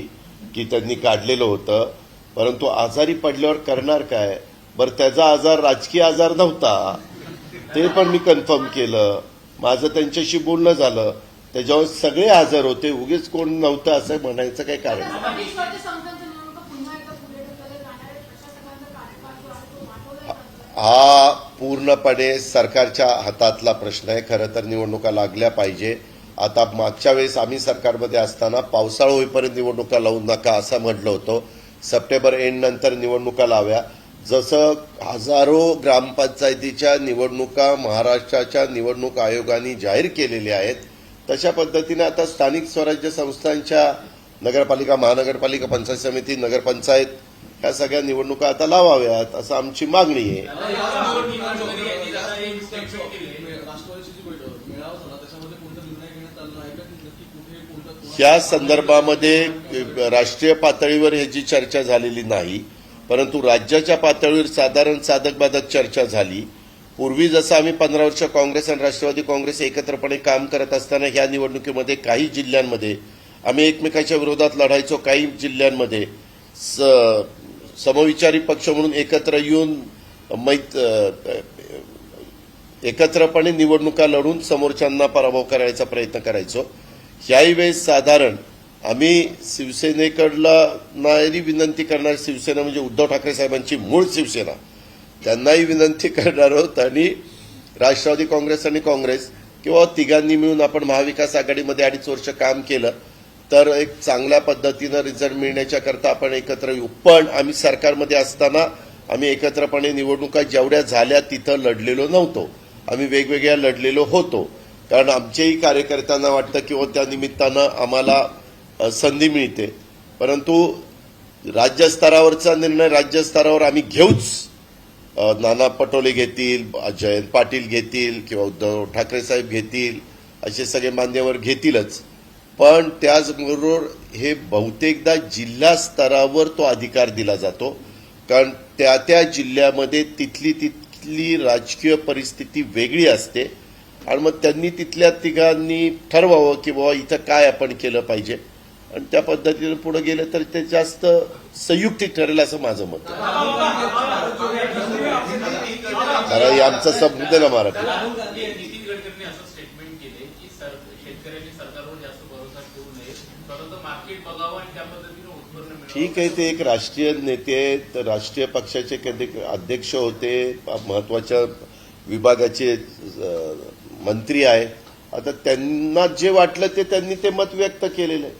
S1: की त्यांनी काढलेलं होतं. परंतु आजारी पडल्यावर करणार काय? बरं, त्याचा आजार राजकीय आजार नव्हता, ते पण मी कन्फर्म केलं. माझं त्यांच्याशी बोलणं झालं. त्याच्यावर सगळे हजर होते. उगीच कोण नव्हतं असं म्हणायचं काही कारण नाही. हा पूर्णपणे सरकारच्या हातातला प्रश्न आहे. खरं तर निवडणुका लागल्या पाहिजे. आता मागच्या वेळेस आम्ही सरकारमध्ये असताना पावसाळा होईपर्यंत निवडणुका लावू नका असं म्हटलं होतं. सप्टेंबर एंड नंतर निवडणुका लाव्या. जसं हजारो ग्रामपंचायतीच्या निवडणुका महाराष्ट्राच्या निवडणूक आयोगाने जाहीर केलेल्या आहेत, तशा पद्धतीने आता स्थानिक स्वराज्य संस्थांच्या नगरपालिका, महानगरपालिका, पंचायत समिती, नगरपंचायत ह्या सगळ्या निवडणुका आता लावाव्यात असं आमची मागणी आहे. या संदर्भामध्ये राष्ट्रीय पातळीवर ह्याची चर्चा झालेली नाही, परंतु राज्याच्या पातळीवर साधारण साधक बाधक चर्चा झाली. पूर्वी जसं आम्ही 15 वर्ष काँग्रेस आणि राष्ट्रवादी काँग्रेस एकत्रपणे काम करत असताना ह्या निवडणुकीमध्ये काही जिल्ह्यांमध्ये आम्ही एकमेकाच्या विरोधात लढायचो. काही जिल्ह्यांमध्ये समविचारी पक्ष म्हणून एकत्र येऊन एकत्रपणे निवडणुका लढून समोरच्यांना पराभव करायचा प्रयत्न करायचो. ह्याही वेळेस साधारण आम्ही शिवसेनेकडला नाही विनंती करणार. शिवसेना म्हणजे उद्धव ठाकरे साहेबांची मूळ शिवसेना, त्यांनाही विनंती करणार आहोत. आणि राष्ट्रवादी काँग्रेस आणि काँग्रेस किंवा तिघांनी मिळून आपण महाविकास आघाडीमध्ये 2.5 वर्ष काम केलं तर एक चांगल्या पद्धतीनं रिझल्ट मिळण्याच्या करता आपण एकत्र येऊ. पण आम्ही सरकारमध्ये असताना आम्ही एकत्रपणे निवडणुका जेवढ्या झाल्या तिथं लढलेलो नव्हतो. आम्ही वेगवेगळ्या लढलेलो होतो, कारण आमच्याही कार्यकर्त्यांना वाटतं किंवा त्या निमित्तानं आम्हाला संधी मिळते. परंतु राज्यस्तरावरचा निर्णय राज्यस्तरावर आम्ही घेऊच. नाना पटोले घेतील, जयंत पाटील घेतील किंवा उद्धव ठाकरे साहेब घेतील, असे सगळे मान्यवर घेतीलच. पण त्याचबरोबर हे बहुतेकदा जिल्हा स्तरावर तो अधिकार दिला जातो, कारण त्या त्या जिल्ह्यामध्ये तिथली राजकीय परिस्थिती वेगळी असते. आणि मग त्यांनी तिथल्या तिघांनी ठरवावं की बाबा इथं काय आपण केलं पाहिजे, आणि त्या पद्धतीने पुढे गेलं तर ते जास्त संयुक्तिक ठरेल असं माझं मत आहे. कारण हे आमचं शब्द ना मराठी.
S3: नितीन गडकरींनी असं स्टेटमेंट केले की शेतकऱ्यांनी सरकारवर जास्त भरोसा ठेवू नये, स्वतःचं मार्केट बघावं आणि त्या पद्धतीने उत्पन्न मिळवावं.
S1: ठीक आहे, ते एक राष्ट्रीय नेते आहेत, राष्ट्रीय पक्षाचे कधी अध्यक्ष होते, महत्वाच्या विभागाचे मंत्री आहेत. आता त्यांना जे वाटलं ते त्यांनी ते मत व्यक्त केलेलं आहे.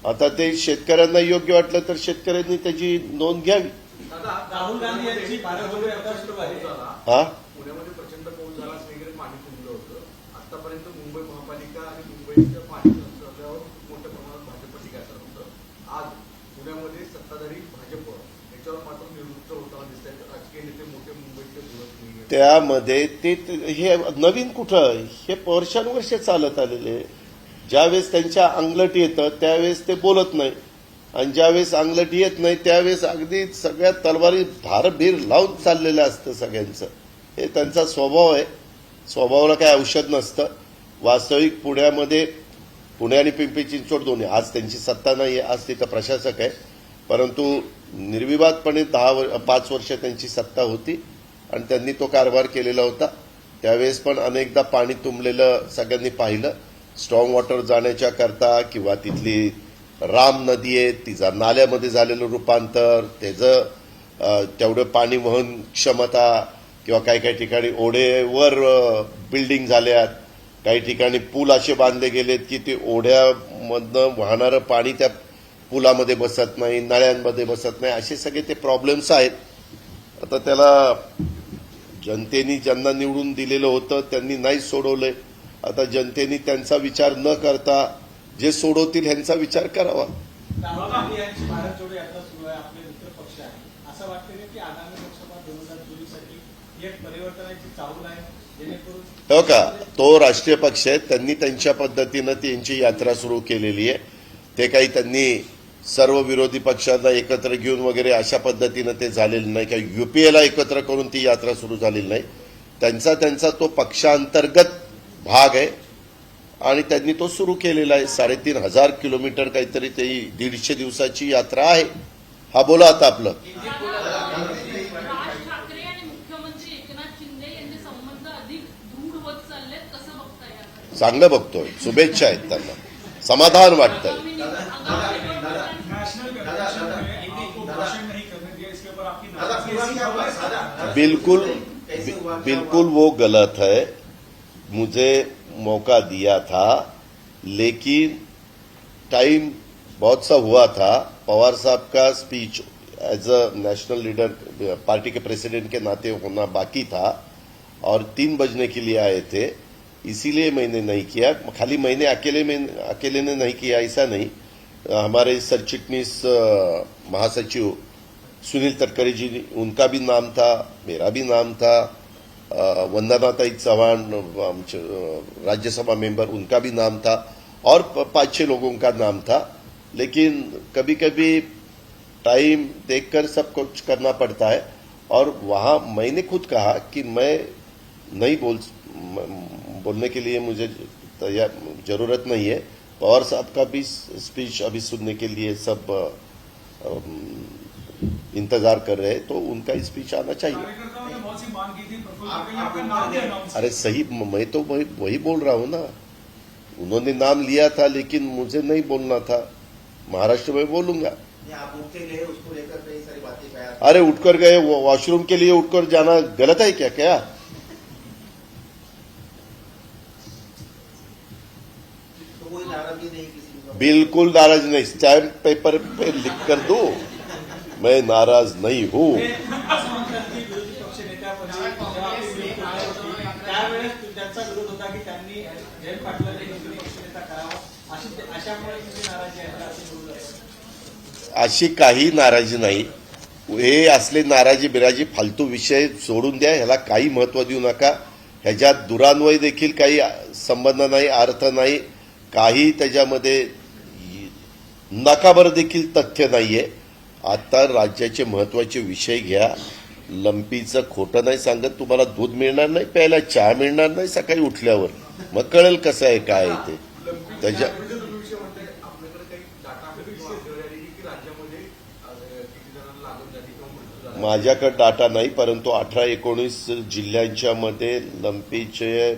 S1: आता ते शेतकऱ्यांना योग्य वाटलं तर शेतकऱ्यांनी त्याची नोंद घ्यावी.
S4: राहुल गांधी यांची बारामती प्रकल्प आहे.
S1: हा,
S5: पुण्यामध्ये प्रचंड पाऊस झाला, वगैरे पाणी तुंबलं होतं. आतापर्यंत मुंबई महापालिका आणि मुंबईच्या पाणी संस्थांवर मोठ्या प्रमाणात भाजप टीका करत होतं. आज पुण्यामध्ये सत्ताधारी भाजप याच्यावर मात्र निवृत्त होताना दिसत आहेत. राजकीय नेते मोठे मुंबईचे बोलत नाही.
S1: त्यामध्ये ते हे नवीन कुठं, हे वर्षानुवर्ष चालत आलेले. ज्यावेळेस त्यांच्या अंगलट येतं त्यावेळेस ते बोलत नाही, आणि ज्यावेळेस अंगलट येत नाही त्यावेळेस अगदी सगळ्या तलवारी भारभीर लावून चाललेलं असतं सगळ्यांचं. हे त्यांचा स्वभाव आहे. स्वभावाला काय औषध नसतं. वास्तविक पुण्यामध्ये पुणे आणि पिंपरी चिंचवड दोन्ही, आज त्यांची सत्ता नाही आहे, आज तिथं प्रशासक आहे, परंतु निर्विवादपणे 5 वर्ष त्यांची सत्ता होती आणि त्यांनी तो कारभार केलेला होता. त्यावेळेस पण अनेकदा पाणी तुंबलेलं सगळ्यांनी पाहिलं. स्ट्रॉंग वॉटर जाण्याच्या करता किंवा तिथली राम नदी आहे तिचा नाल्यामध्ये झालेलं रूपांतर, त्याचं तेवढं पाणी वहन क्षमता, किंवा काही काही ठिकाणी ओढेवर बिल्डिंग झाल्यात, काही ठिकाणी पूल असे बांधले गेलेत की ते ओढ्यामधनं वाहणारं पाणी त्या पुलामध्ये बसत नाही, नळ्यांमध्ये बसत नाही. असे सगळे ते प्रॉब्लेम्स आहेत. आता त्याला जनतेने ज्यांना निवडून दिलेलं होतं त्यांनी नाही सोडवलंय. आता जनतेने त्यांचा विचार न करता जे सोडवतील ह्यांचा विचार करावा.
S4: राहुल गांधी यांची भारत जोडो यात्रा सुरू आहे. आपले मित्र पक्ष आहे. असं वाटतं की आगामी लोकसभा 2024साठी एक परिवर्तनाची चाहूल आहे, जेणेकरून
S1: हो का, तो राष्ट्रीय पक्ष आहे, त्यांनी त्यांच्या पद्धतीनं त्यांची यात्रा सुरू केलेली आहे. ते काही त्यांनी सर्व विरोधी पक्षांना एकत्र घेऊन वगैरे अशा पद्धतीनं ते झालेलं नाही किंवा युपीएला एकत्र करून ती यात्रा सुरू झालेली नाही. त्यांचा तो पक्षांतर्गत भाग आहे आणि त्यांनी तो सुरू केलेला आहे. 3,500 किलोमीटर काहीतरी ते 150 दिवसाची यात्रा आहे. हा बोला आता आपलं.
S6: राज ठाकरे आणि मुख्यमंत्री एकनाथ शिंदे यांचे संबंध अधिक दृढ होत चाललेत, कसं बघताय याकडे?
S1: चांगलं बघतोय, शुभेच्छा आहेत त्यांना, समाधान वाटतंय.
S6: आगामी निवडणुकांमध्ये
S4: नेशनल कन्वेंशन में आपको भाषण नहीं करने दिया, इसके ऊपर आपकी नाराजगी है?
S1: बिल्कुल वो गलत है. मुझे मौका दिया था लेकिन टाइम बहुत सा हुआ था. पवार साहब का speech as a national leader party के प्रेसिडेंट के नाते होना बाकी था और 3 बजने के लिए आए थे, इसीलिए मैंने नहीं किया. खाली मैंने अकेले ने नहीं किया ऐसा नहीं. हमारे सरचिटनीस महासचिव सुनील तटकरे जी, उनका भी नाम था, मेरा भी नाम था, वंदनाताई चौहान राज्यसभा मेंबर, उनका भी नाम था और 5-6 लोगों का नाम था. लेकिन कभी कभी टाइम देखकर सब कुछ करना पड़ता है और वहां मैंने खुद कहा कि मैं नहीं बोलने के लिए मुझे जरूरत नहीं है. पवार साहब का भी स्पीच अभी सुनने के लिए सब इंतजार कर रहे हैं, तो उनका स्पीच आना चाहिए.
S4: कार्यकर्ताओं ने बहुत सी मांग की थी, प्रफुल्ल पटेल ने आपका नाम भी अनाउंस
S1: अरे सही, मैं तो वही बोल रहा हूं ना. उन्होंने नाम लिया था लेकिन मुझे नहीं बोलना था. महाराष्ट्र में बोलूंगा.
S2: आप उठते गए, उसको लेकर कई सारी बातें कहा.
S1: अरे उठकर गए, वॉशरूम के लिए उठकर जाना गलत है क्या?
S2: तो कोई नाराजगी नहीं किसी को?
S1: बिल्कुल नाराज नहीं. स्टैम्प पेपर पे लिख कर दो, मैं नाराज नहीं हूं.
S4: असं म्हणतात की विरोधी पक्षनेत्यापदी जेव्हा आपली निवडणूक आली होती, त्यावेळेस त्यांचा विरोध होता की त्यांनी जयंत पाटलांनी विरोधी पक्षनेता करावा, अशामुळे किती नाराजी आहे असं बोललं जातं.
S1: अशी काही नाराजी नाही. हे असले नाराजी बिराजी फालतू विषय सोडून द्या. ह्याला काही महत्व देऊ नका. ह्याच्यात दुरान्वय देखील काही संबंध नाही, अर्थ नाही, काही त्याच्यामध्ये नकाबर देखील तथ्य नाहीये. आता राज्याचे महत्वाचे विषय घ्या. लंपीचं खोटं नाही सांगत. तुम्हाला दूध मिळणार नाही प्यायला, चहा मिळणार नाही सकाळी उठल्यावर. मग कळेल कसं आहे काय आहे ते. त्याच्या
S5: विषय म्हणते आपल्याकडे काही डाटा आढळले की राज्यामध्ये किती जणांना लागून जाते किंवा मृत्यू झाला?
S1: माझ्याकडे डाटा नाही, परंतु 18-19 जिल्ह्यांच्या मध्ये लंपीचे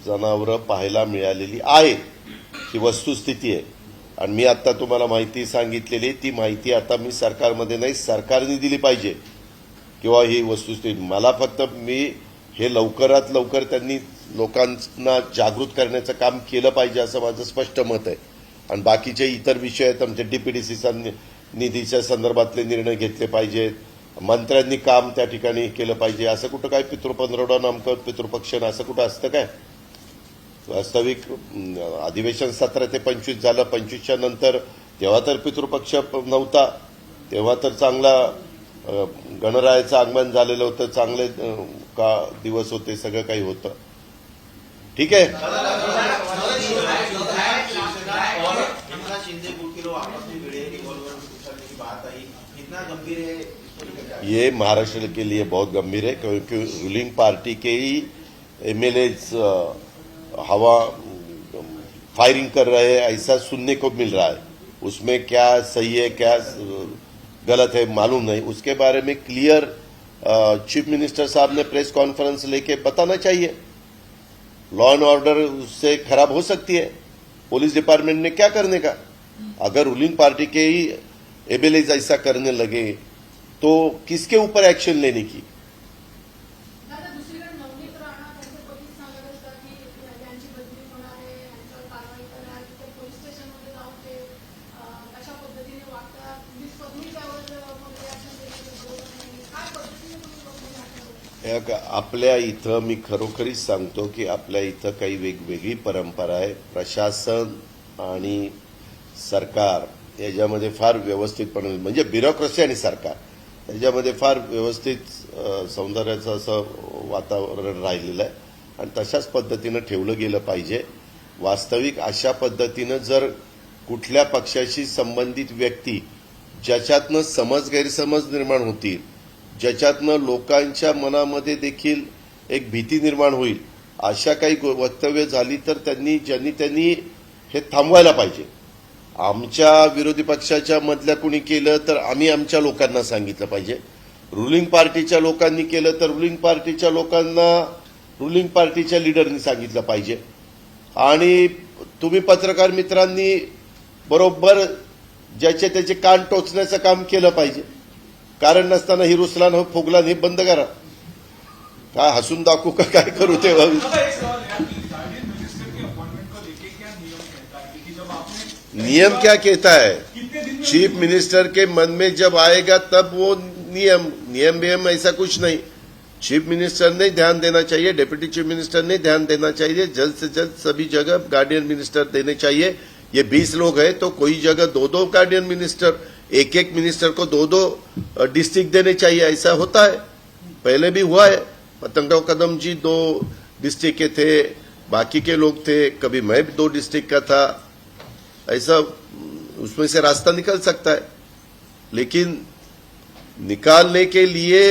S1: जनावरं पाहायला मिळालेली आहेत. ही वस्तुस्थिती आहे. आणि मी आता तुम्हाला माहिती सांगितलेली, ती माहिती आता मी सरकारमध्ये नाही, सरकारने दिली पाहिजे किंवा ही वस्तुस्थिती. मला फक्त मी हे लवकरात लवकर त्यांनी लोकांना जागृत करण्याचं काम केलं पाहिजे असं माझं स्पष्ट मत आहे. आणि बाकीचे इतर विषय आहेत, आमचे डीपीडीसीचा निधीच्या संदर्भातले निर्णय घेतले पाहिजेत, मंत्र्यांनी काम त्या ठिकाणी केलं पाहिजे. असं कुठं काय पितृपंधरवडा नामकं पितृपक्षण असं कुठं असतं काय? वास्तविक अधिवेशन 17 ते 25 झालं. 25च्या नंतर तेव्हा तर पितृपक्ष नव्हता, तेव्हा तर चांगला गणरायाचं आगमन झालेलं होतं, चांगले का दिवस होते, सगळं काही होतं. ठीक आहे.
S2: एकनाथ शिंदे गुट के लोग आपस में भिड़े, रिवॉल्वर उछलने की बात आई, कितना गंभीर है इसको लेकर क्या?
S1: ये महाराष्ट्र के लिए बहुत गंभीर है क्योंकि रूलिंग पार्टी के ही एमएलए हवा फायरिंग कर रहे हैं ऐसा सुनने को मिल रहा है. उसमें क्या सही है क्या गलत है मालूम नहीं. उसके बारे में क्लियर चीफ मिनिस्टर साहब ने प्रेस कॉन्फ्रेंस लेके बताना चाहिए. लॉ एंड ऑर्डर उससे खराब हो सकती है. पुलिस डिपार्टमेंट ने क्या करने का? अगर रूलिंग पार्टी के ही एमएलए ऐसा करने लगे तो किसके ऊपर एक्शन लेने की?
S6: दादा, दुसरीकडे नवनीत राणा त्यांचे पोलीस सांगत असतात की यांची बदली होणार आहे, यांच्यावर कारवाई करणार, ते पोलीस स्टेशनमध्ये जाऊन ते कशा पद्धतीने वागतात, पोलीस पत्नीच्यावर रिॲक्शन देण्याची काय पद्धतीने तुम्ही बघून
S1: आपल्या इथं मी खरोखरीच सांगतो की आपल्या इथं काही वेगवेगळी परंपरा आहे. प्रशासन आणि सरकार याच्यामध्ये फार व्यवस्थितपणे, म्हणजे ब्युरोक्रेसी आणि सरकार त्याच्यामध्ये फार व्यवस्थित सौंदर्याचं असं वातावरण राहिलेलं आहे आणि तशाच पद्धतीनं ठेवलं गेलं पाहिजे. वास्तविक अशा पद्धतीनं जर कुठल्या पक्षाशी संबंधित व्यक्ती ज्याच्यातनं समज गैरसमज निर्माण होतील, ज्याच्यातनं लोकांच्या मनामध्ये देखील एक भीती निर्माण होईल, अशा काही वक्तव्य झाली तर त्यांनी हे थांबवायला पाहिजे. आमच्या विरोधी पक्षाच्या मधल्या कुणी केलं तर आम्ही आमच्या लोकांना सांगितलं पाहिजे. रुलिंग पार्टीच्या लोकांनी केलं तर रुलिंग पार्टीच्या लोकांना रुलिंग पार्टीच्या लीडरनी सांगितलं पाहिजे. आणि तुम्ही पत्रकार मित्रांनी बरोबर ज्याचे त्याचे कान टोचण्याचं काम केलं पाहिजे. कारण नसताना ही रुसलान हो फुगलान हे बंद करा. काय हसून दाखवू का काय करू ते
S7: दादा, एक सवाल है कि गार्डियन मिनिस्टर की अपॉइंटमेंट को लेके क्या नियम कहता है कि जब आपने
S1: नियम क्या कहता है?
S7: कितने दिन में
S1: चीफ मिनिस्टर के मन में जब आएगा तब वो नियम ऐसा कुछ नहीं. चीफ मिनिस्टर ने ध्यान देना चाहिए, डिप्टी चीफ मिनिस्टर ने ध्यान देना चाहिए. जल्द से जल्द सभी जगह गार्डियन मिनिस्टर देने चाहिए. ये 20 लोग हैं तो कोई जगह 2-2 गार्डियन मिनिस्टर, एक मिनिस्टर को 2-2 डिस्ट्रिक्ट देने चाहिए. ऐसा होता है, पहले भी हुआ है. पतंगराव कदम जी 2 डिस्ट्रिक्ट के थे, बाकी के लोग थे, कभी मैं भी 2 डिस्ट्रिक्ट का था. ऐसा उसमें से रास्ता निकल सकता है. लेकिन निकालने के लिए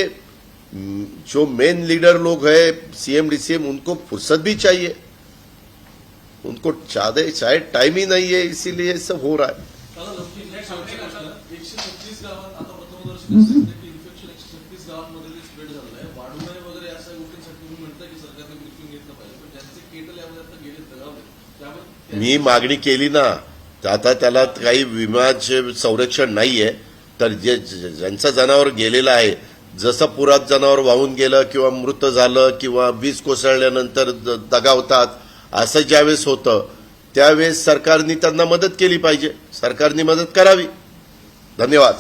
S1: जो मेन लीडर लोग हैं सीएम डीसीएम, उनको फुर्सत भी चाहिए. उनको शायद टाइम ही नहीं है, इसीलिए सब हो रहा है.
S8: दादा, नक्की एक शेवटचा प्रश्न. 136 गावात आता प्रथमदर्शनी असं दिसतंय की इन्फेक्शन 136 गावांमध्ये जे स्प्रेड झालंय, वाढू नये वगैरे अशा गोष्टींसाठी तुम्ही म्हणताय की सरकारने ब्रीफिंग घेतलं पाहिजे, पण ज्यांचे केटल यामध्ये आता गेले दगावले त्यामुळे
S1: मी मागणी केली ना, तर आता त्याला काही विम्याचे संरक्षण नाहीये. तर ज्यांचं जनावर गेलेलं आहे, जसं पुरात जनावर वाहून गेलं किंवा मृत झालं किंवा वीज कोसळल्यानंतर दगावतात, असं ज्यावेळेस होतं त्यावेळेस सरकारने त्यांना मदत केली पाहिजे. सरकारने मदत करावी. धन्यवाद.